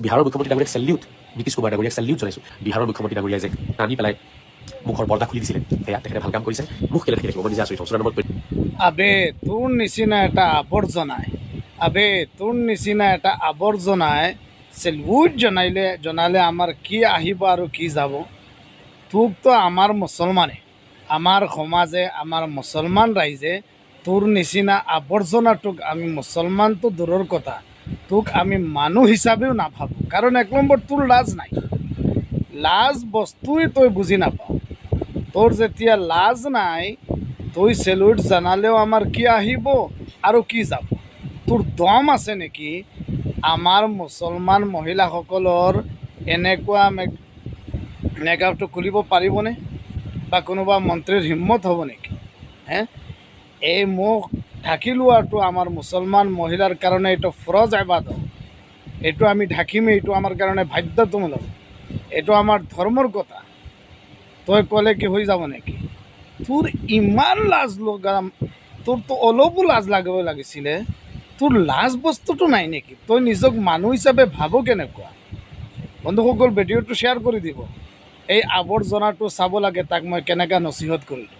বিহাৰৰ মুখ্যমন্ত্ৰী ডাঙৰীয়াক চেলিউট, নীতিশ কুমাৰ ডাঙৰীয়াক চেলিউট জনাইছোঁ। বিহাৰৰ মুখ্যমন্ত্ৰী ডাঙৰীয়াই যে টানি পেলাই মুখৰ পৰ্দা খুলি দিছিলে, সেয়া তেখেতে ভাল কাম কৰিছে। মুখ কেলে থাকি থাকিব, মই নিজে আচৰিত হওঁ। 94 আবে তোৰ নিচিনা এটা আৱৰ্জনাই চেলুট জনালে আমাৰ কি আহিব আৰু কি যাব। তোকতো আমাৰ মুছলমানে, আমাৰ সমাজে, আমাৰ মুছলমান ৰাইজে তোৰ নিচিনা আৱৰ্জনাটোক আমি মুছলমানটো দূৰৰ কথা, তোক আমি মানুহ হিচাপেও নাভাবোঁ। কাৰণ এক নম্বৰ তোৰ লাজ নাই, লাজ বস্তুৱে তই বুজি নাপাওঁ। তোৰ যেতিয়া লাজ নাই, তই চেলুট জনালেও আমাৰ কি আহিব আৰু কি যাব। তোৰ দম আছে নেকি আমাৰ মুছলমান মহিলাসকলৰ এনেকুৱা মেকআপটো খুলিব পাৰিবনে? বা কোনোবা মন্ত্ৰীৰ হিম্মত হ'ব নেকি? এই মুখ ঢাকি লোৱাটো আমাৰ মুছলমান মহিলাৰ কাৰণে এইটো ফৰজ ইবাদত। এইটো আমি ঢাকিমেই, এইটো আমাৰ কাৰণে বাধ্যতামূলক, এইটো আমাৰ ধৰ্মৰ কথা। তই ক'লে কি হৈ যাব নেকি? তোৰ ইমান লাজ লগা, তোৰতো অলপো লাজ লাগিব লাগিছিলে। তোৰ লাজ বস্তুটো নাই নেকি? তই নিজক মানুহ হিচাপে ভাব কেনেকুৱা? বন্ধুসকল, ভিডিঅ'টো শ্বেয়াৰ কৰি দিব। এই আৱৰ্জনাটো চাব লাগে, তাক মই কেনেকৈ নচিহত কৰিলোঁ।